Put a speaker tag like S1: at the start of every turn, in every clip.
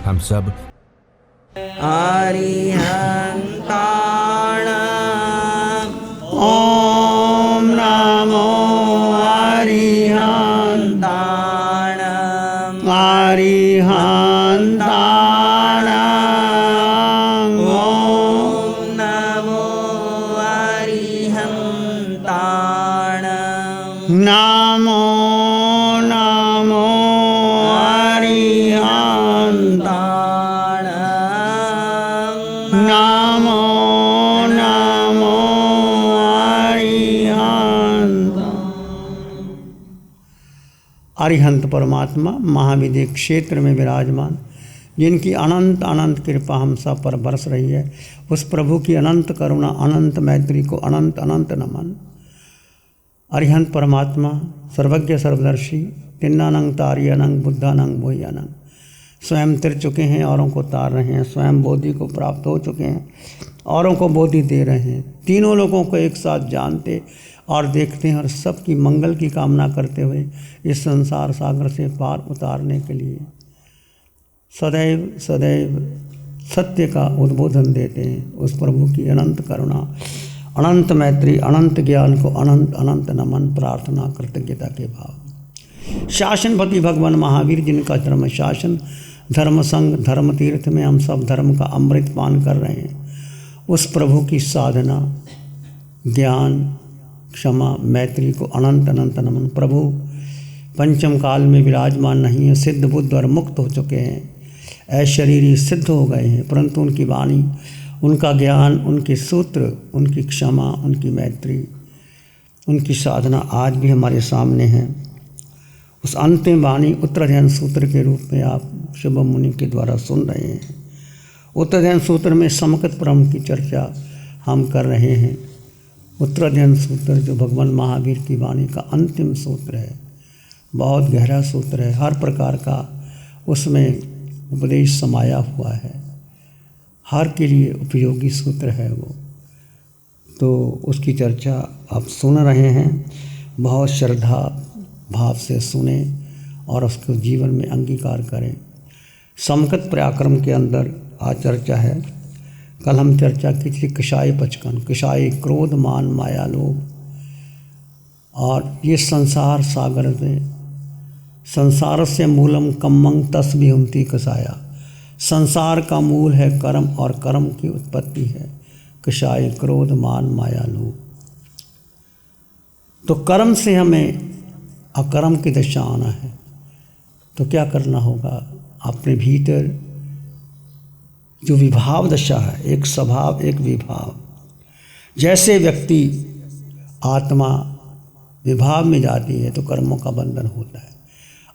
S1: हम सब
S2: अरिहंताण ओम नमो अरिहंताण अरिहंताण ओम नमो अरिहंताण नमो नमो अरिहंताण नमो नमो अरिहंत परमात्मा महाविद्य क्षेत्र में विराजमान, जिनकी अनंत अनंत कृपा हम सब पर बरस रही है, उस प्रभु की अनंत करुणा अनंत मैत्री को अनंत अनंत नमन। अरिहंत परमात्मा सर्वज्ञ सर्वदर्शी तिन्नानंग तारियानंग बुद्धानंग भूयानंग, स्वयं तिर चुके हैं, औरों को तार रहे हैं, स्वयं बोधि को प्राप्त हो चुके हैं, औरों को बोधि दे रहे हैं, तीनों लोगों को एक साथ जानते और देखते हैं और सबकी मंगल की कामना करते हुए इस संसार सागर से पार उतारने के लिए सदैव सदैव सत्य का उद्बोधन देते हैं। उस प्रभु की अनंत करुणा अनंत मैत्री अनंत ज्ञान को अनंत अनंत नमन प्रार्थना कृतज्ञता के भाव। शासनपति भगवान महावीर, जिनका धर्म शासन धर्म संग धर्म तीर्थ में हम सब धर्म का अमृत पान कर रहे हैं, उस प्रभु की साधना ज्ञान क्षमा मैत्री को अनंत अनंत नमन। प्रभु पंचम काल में विराजमान नहीं है, सिद्ध बुद्ध और मुक्त हो चुके हैं, ऐशरीरी सिद्ध हो गए हैं, परंतु उनकी वाणी उनका ज्ञान उनके सूत्र उनकी क्षमा उनकी मैत्री उनकी साधना आज भी हमारे सामने है। उस अंतिम वाणी उत्तराध्ययन सूत्र के रूप में आप शुभ मुनि के द्वारा सुन रहे हैं। उत्तराध्ययन सूत्र में समकत ब्रह्म की चर्चा हम कर रहे हैं। उत्तराध्ययन सूत्र जो भगवान महावीर की वाणी का अंतिम सूत्र है, बहुत गहरा सूत्र है, हर प्रकार का उसमें उपदेश समाया हुआ है, हर के लिए उपयोगी सूत्र है वो। तो उसकी चर्चा आप सुन रहे हैं, बहुत श्रद्धा भाव से सुने और उसको जीवन में अंगीकार करें। समकत पराक्रम के अंदर आज चर्चा है। कल हम चर्चा की थी कषाय 55, कषाय क्रोध मान माया लोभ, और ये संसार सागर में संसार से मूलम कम्मंग तस् विहुंति कषाया, संसार का मूल है कर्म और कर्म की उत्पत्ति है कषाय क्रोध मान माया लोभ। तो कर्म से हमें अकर्म की दशा आना है, तो क्या करना होगा? अपने भीतर जो विभाव दशा है, एक स्वभाव एक विभाव, जैसे व्यक्ति आत्मा विभाव में जाती है तो कर्मों का बंधन होता है,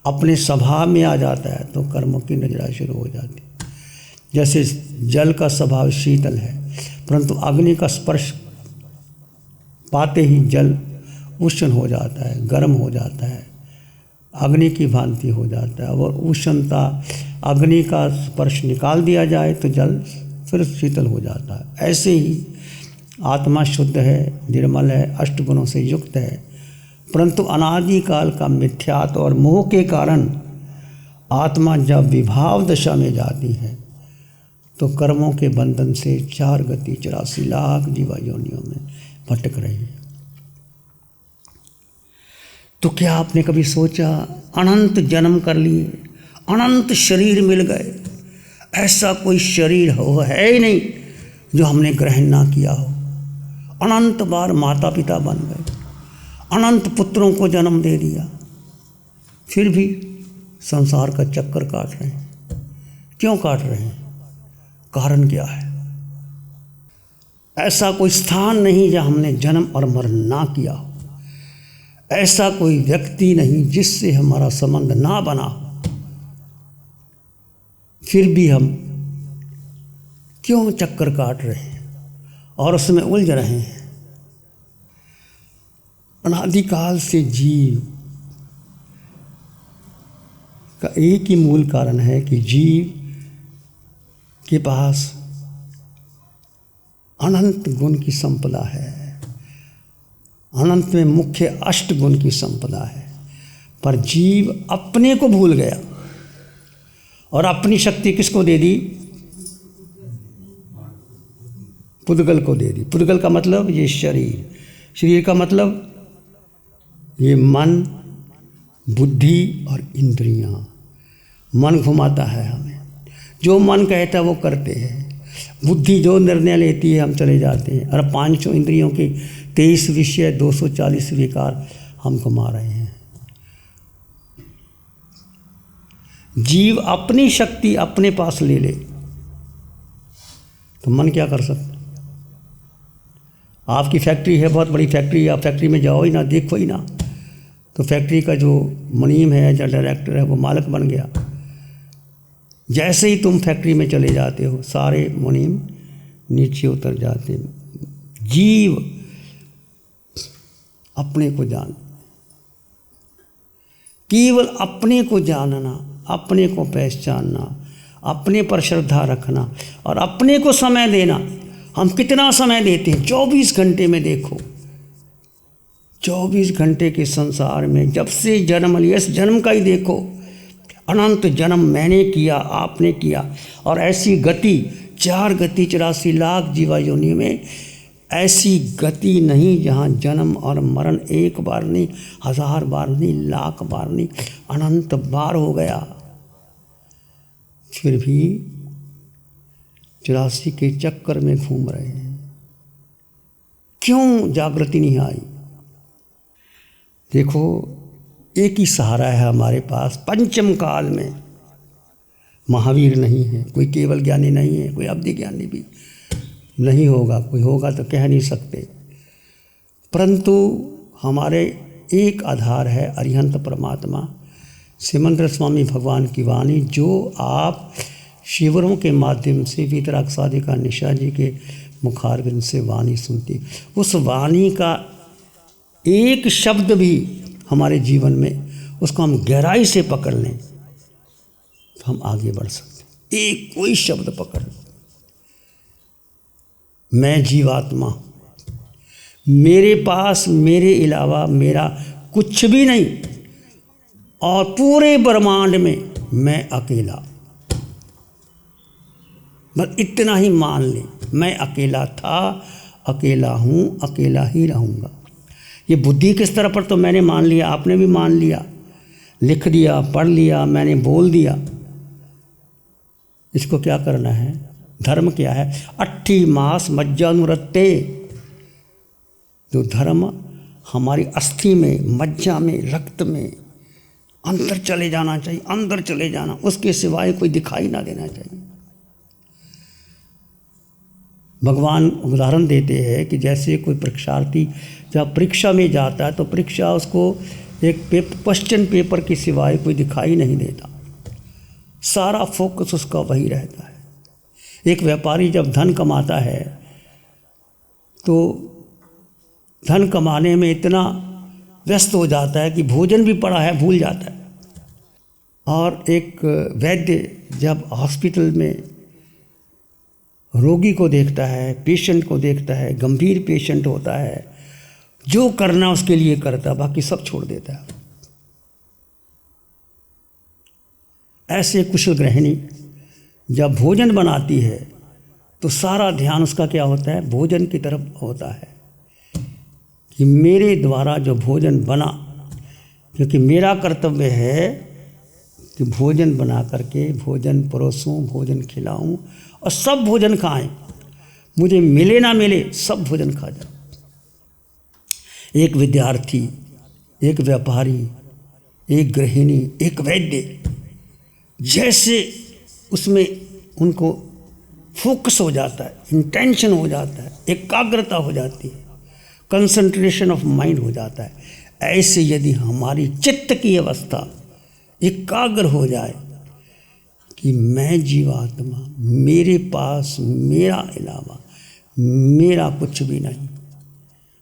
S2: अपने स्वभाव में आ जाता है तो कर्मों की नजरा शुरू हो जाती है। जैसे जल का स्वभाव शीतल है, परंतु अग्नि का स्पर्श पाते ही जल उष्ण हो जाता है, गर्म हो जाता है, अग्नि की भांति हो जाता है। और उष्णता अग्नि का स्पर्श निकाल दिया जाए तो जल फिर शीतल हो जाता है। ऐसे ही आत्मा शुद्ध है, निर्मल है, अष्टगुणों से युक्त है, परंतु अनादिकाल का मिथ्यात्व और मोह के कारण आत्मा जब विभाव दशा में जाती है तो कर्मों के बंधन से 4 गति 84 लाख जीवा योनियों में भटक रही है। तो क्या आपने कभी सोचा अनंत जन्म कर लिए, अनंत शरीर मिल गए, ऐसा कोई शरीर है ही नहीं जो हमने ग्रहण ना किया हो। अनंत बार माता पिता बन गए, अनंत पुत्रों को जन्म दे दिया, फिर भी संसार का चक्कर काट रहे हैं। क्यों काट रहे हैं? कारण क्या है? ऐसा कोई स्थान नहीं जहाँ हमने जन्म और मरण ना किया हो, ऐसा कोई व्यक्ति नहीं जिससे हमारा संबंध ना बना हो, फिर भी हम क्यों चक्कर काट रहे हैं और उसमें उलझ रहे हैं। अनादिकाल से जीव का एक ही मूल कारण है कि जीव के पास अनंत गुण की संपदा है, अनंत में मुख्य 8 गुण की संपदा है, पर जीव अपने को भूल गया और अपनी शक्ति किसको दे दी? पुद्गल को दे दी। पुद्गल का मतलब ये शरीर, शरीर का मतलब ये मन, बुद्धि और इंद्रियां। मन घुमाता है हमें, जो मन कहता है वो करते हैं। बुद्धि जो निर्णय लेती है हम चले जाते हैं। और 500 इंद्रियों के 23 विषय 240 विकार हम घुमा रहे हैं। जीव अपनी शक्ति अपने पास ले ले तो मन क्या कर सकता? आपकी फैक्ट्री है, बहुत बड़ी फैक्ट्री, आप फैक्ट्री में जाओ ही ना, देखो ही ना, तो फैक्ट्री का जो मुनीम है या डायरेक्टर है वो मालिक बन गया। जैसे ही तुम फैक्ट्री में चले जाते हो सारे मुनीम नीचे उतर जाते हैं। जीव अपने को जान, केवल अपने को जानना, अपने को पहचानना, अपने पर श्रद्धा रखना और अपने को समय देना। हम कितना समय देते हैं? 24 घंटे में देखो, 24 घंटे के संसार में जब से जन्म लिया, इस जन्म का ही देखो, अनंत जन्म मैंने किया, आपने किया, और ऐसी गति 4 गति 84 लाख जीवा योनि में ऐसी गति नहीं जहाँ जन्म और मरण एक बार नहीं, 1000 बार नहीं, लाख बार नहीं, अनंत बार हो गया। फिर भी 84 के चक्कर में घूम रहे हैं। क्यों जागृति नहीं आई? देखो, एक ही सहारा है हमारे पास पंचम काल में। महावीर नहीं है, कोई केवल ज्ञानी नहीं है, कोई अवधि ज्ञानी भी नहीं होगा, कोई होगा तो कह नहीं सकते। परंतु हमारे एक आधार है अरिहंत परमात्मा, सिमंद्र स्वामी भगवान की वाणी, जो आप शिविरों के माध्यम से वीतराग साधिका निशा जी के मुखारविंद से वाणी सुनती। उस वाणी का एक शब्द भी हमारे जीवन में उसको हम गहराई से पकड़ लें तो हम आगे बढ़ सकते। एक कोई शब्द पकड़ लें, मैं जीवात्मा, मेरे पास मेरे अलावा मेरा कुछ भी नहीं और पूरे ब्रह्मांड में मैं अकेला। बस इतना ही मान ले, मैं अकेला था, अकेला हूँ, अकेला ही रहूँगा। ये बुद्धि के स्तर पर तो मैंने मान लिया, आपने भी मान लिया, लिख दिया, पढ़ लिया, मैंने बोल दिया। इसको क्या करना है? धर्म क्या है? अट्ठी मास मज्जानुरत्ते। जो धर्म हमारी अस्थि में, मज्जा में, रक्त में अंदर चले जाना चाहिए, अंदर चले जाना, उसके सिवाय कोई दिखाई ना देना चाहिए। भगवान उदाहरण देते हैं कि जैसे कोई परीक्षार्थी जब परीक्षा में जाता है तो परीक्षा उसको एक क्वेश्चन पेपर के सिवाय कोई दिखाई नहीं देता, सारा फोकस उसका वही रहता है। एक व्यापारी जब धन कमाता है तो धन कमाने में इतना व्यस्त हो जाता है कि भोजन भी पड़ा है भूल जाता है। और एक वैद्य जब हॉस्पिटल में रोगी को देखता है, पेशेंट को देखता है, गंभीर पेशेंट होता है, जो करना उसके लिए करता है, बाकी सब छोड़ देता है। ऐसे कुशल गृहिणी जब भोजन बनाती है तो सारा ध्यान उसका क्या होता है? भोजन की तरफ होता है कि मेरे द्वारा जो भोजन बना, क्योंकि मेरा कर्तव्य है कि भोजन बना करके भोजन परोसूं, भोजन खिलाऊं और सब भोजन खाएं, मुझे मिले ना मिले सब भोजन खा जाए। एक विद्यार्थी, एक व्यापारी, एक गृहिणी, एक वैद्य, जैसे उसमें उनको फोकस हो जाता है, इंटेंशन हो जाता है, एकाग्रता हो जाती है, कंसंट्रेशन ऑफ माइंड हो जाता है। ऐसे यदि हमारी चित्त की अवस्था एकाग्र हो जाए कि मैं जीवात्मा, मेरे पास मेरा अलावा मेरा कुछ भी नहीं।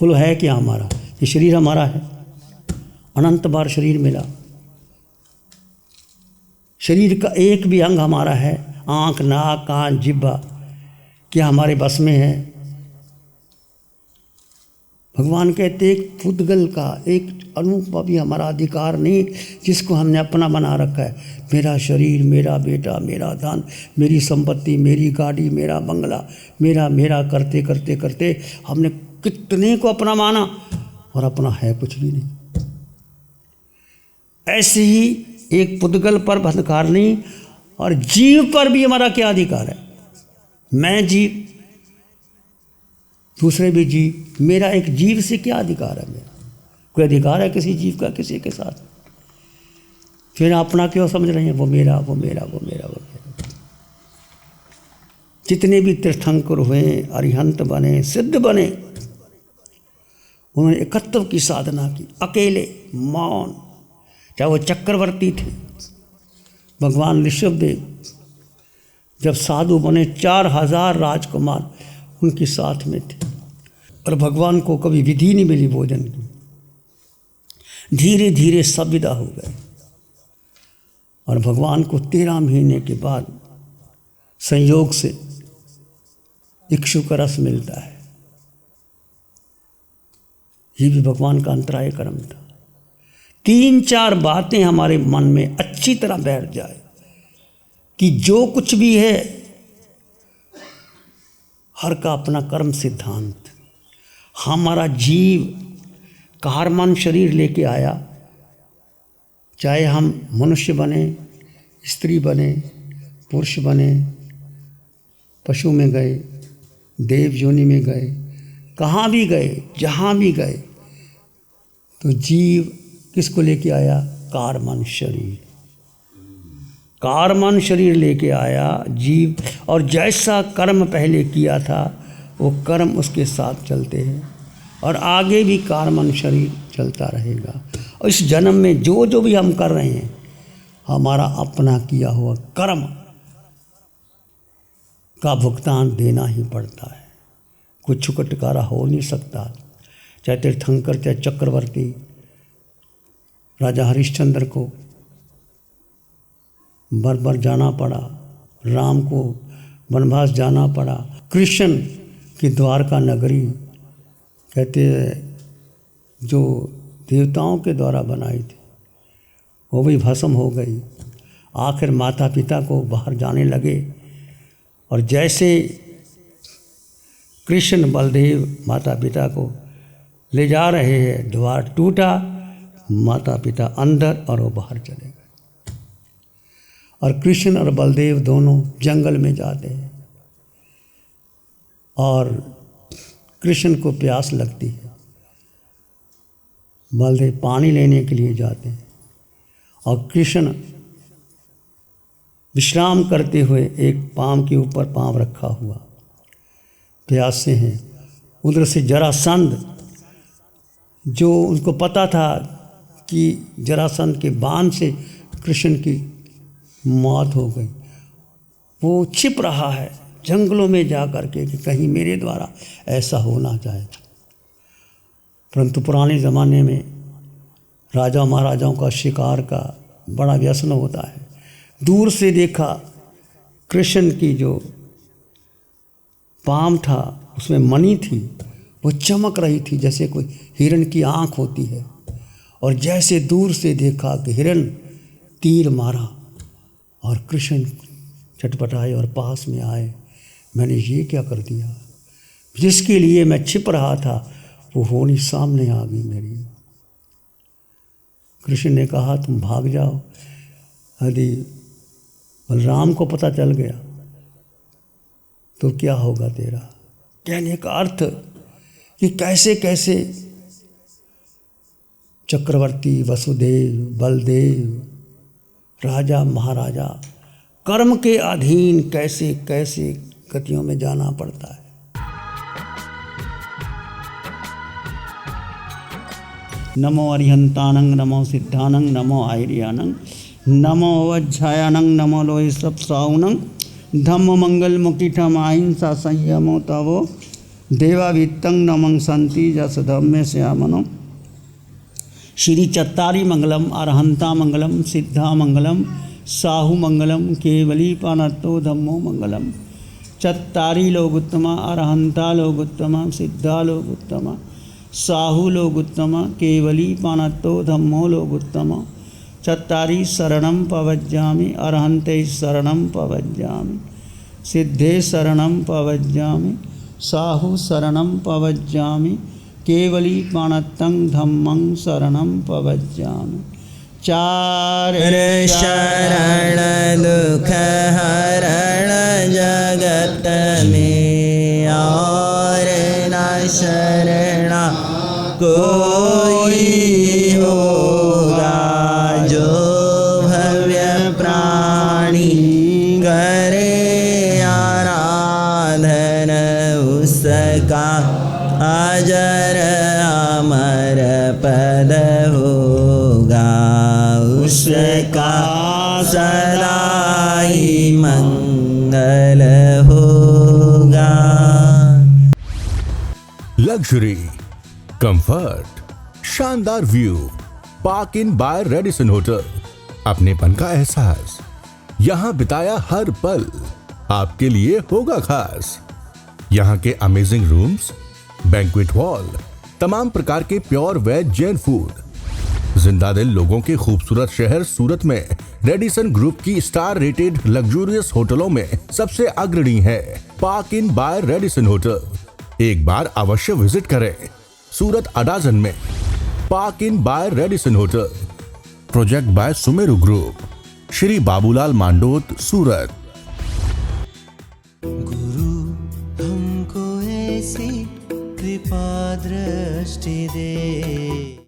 S2: बोलो है क्या हमारा? ये शरीर हमारा है, अनंत बार शरीर मिला, शरीर का एक भी अंग हमारा है? आँख, नाक, कान, जिह्वा क्या हमारे बस में है? भगवान कहते एक पुद्गल का, एक अणु का भी हमारा अधिकार नहीं जिसको हमने अपना बना रखा है। मेरा शरीर, मेरा बेटा, मेरा धन, मेरी संपत्ति, मेरी गाड़ी, मेरा बंगला, मेरा मेरा करते करते करते हमने कितने को अपना माना और अपना है कुछ भी नहीं। ऐसे ही एक पुद्गल पर अधिकार नहीं और जीव पर भी हमारा क्या अधिकार है। मैं जीव, दूसरे भी जीव, मेरा एक जीव से क्या अधिकार है। मेरा कोई अधिकार है किसी जीव का किसी के साथ? फिर अपना क्यों समझ रहे हैं? वो मेरा, वो मेरा, वो मेरा, वो मेरा। जितने भी तीर्थंकर हुए, अरिहंत बने, सिद्ध बने, उन्होंने एकत्व की साधना की, अकेले, मौन। चाहे वो चक्रवर्ती थे, भगवान ऋषभदेव जब साधु बने 4000 राजकुमार उनके साथ में थे और भगवान को कभी विधि नहीं मिली भोजन की। धीरे धीरे सब विदा हो गए और भगवान को 13 महीने के बाद संयोग से इक्षु का रस मिलता है। ये भी भगवान का अंतराय कर्म था। 3-4 बातें हमारे मन में अच्छी तरह बैठ जाए कि जो कुछ भी है हर का अपना कर्म सिद्धांत। हमारा जीव कारमान शरीर लेके आया, चाहे हम मनुष्य बने, स्त्री बने, पुरुष बने, पशु में गए, देव योनि में गए, कहाँ भी गए, जहाँ भी गए, तो जीव किसको लेके आया? कारमान शरीर। कारमान शरीर लेके आया जीव, और जैसा कर्म पहले किया था वो कर्म उसके साथ चलते हैं और आगे भी कारमान शरीर चलता रहेगा। और इस जन्म में जो जो भी हम कर रहे हैं हमारा अपना किया हुआ कर्म का भुगतान देना ही पड़ता है। कुछ छुटकारा हो नहीं सकता। चाहे तीर्थंकर, चाहे चक्रवर्ती, राजा हरिश्चंद्र को बार जाना पड़ा, राम को वनवास जाना पड़ा, कृष्ण की द्वारका नगरी कहते जो देवताओं के द्वारा बनाई थी वो भी भस्म हो गई। आखिर माता पिता को बाहर जाने लगे और जैसे कृष्ण बलदेव माता पिता को ले जा रहे हैं, द्वार टूटा, माता पिता अंदर और वो बाहर चले गए। और कृष्ण और बलदेव दोनों जंगल में जाते हैं और कृष्ण को प्यास लगती है, बलदेव पानी लेने के लिए जाते हैं और कृष्ण विश्राम करते हुए एक पाँव के ऊपर पाँव रखा हुआ प्यास से हैं। उधर से जरासंध, जो उनको पता था कि जरासंध के बाण से कृष्ण की मौत हो गई, वो छिप रहा है जंगलों में जा कर के कि कहीं मेरे द्वारा ऐसा हो ना जाए। परंतु पुराने ज़माने में राजा महाराजाओं का शिकार का बड़ा व्यसन होता है। दूर से देखा कृष्ण की जो पाम था उसमें मणि थी, वो चमक रही थी जैसे कोई हिरण की आँख होती है। और जैसे दूर से देखा कि हिरण तीर मारा और कृष्ण चटपटाए और पास में आए, मैंने ये क्या कर दिया? जिसके लिए मैं छिप रहा था वो होनी सामने आ गई मेरी। कृष्ण ने कहा तुम भाग जाओ। यदि बलराम को पता चल गया तो क्या होगा तेरा? कहने का अर्थ कि कैसे कैसे चक्रवर्ती, वसुदेव, बलदेव, राजा महाराजा कर्म के अधीन कैसे कैसे गतियों में जाना पड़ता है। नमो अरिहंतानंग, नमो सिद्धानंग, नमो आयरियानंग, नमो अवज्झायानंग, नमो लोहि सप्साउनंग, धम्म मंगल मुकिठम अहिंसा संयमो तवो देवावित्तं नमं संति जस धम्मे श्यामनो। श्री चत्तारी मंगलम, अरहंता मंगलम, सिद्धा मंगलम, साहु मंगलम, केवली पानत्तो धम्मो मंगलम। चत्तारी लोग उत्तमा, अरहंता लोग उत्तमा, सिद्धा लोग उत्तमा, साहु लोगुत्तम केवली पाणत्तो धम्मो लोगुत्तम चत्तारि शरणं पवज्जामि अर्हन्ते शरणं पवज्जामि सिद्धे शरणं पवज्जामि साहु शरणं पवज्जामि केवली पाणत्तं धम्मं शरणं पवज्जामि। चार
S1: शरण दुख हरण जगत में और न शरणा कोई होगा। जो भव्य प्राणी करे आराधन उसका अजर अमर पद होगा। उसका सदा ही मंगल होगा।
S3: लग्जरी, कंफर्ट, शानदार view, park Inn by Radisson hotel. अपनेपन का एहसास, यहाँ बिताया हर पल आपके लिए होगा खास। यहाँ के अमेजिंग रूम्स, बैंक्वेट हॉल, तमाम प्रकार के प्योर वेज जैन फूड, जिंदा दिल लोगों के खूबसूरत शहर सूरत में रेडिसन ग्रुप की स्टार रेटेड लग्जूरियस होटलों में सबसे अग्रणी है Park Inn by Radisson hotel. एक बार अवश्य विजिट करें। सूरत अडाजन में Park Inn by Radisson hotel, project by Sumeru group, Shri Babulal Mandot, Surat.
S1: गुरु हमको ऐसी कृपा दृष्टि दे।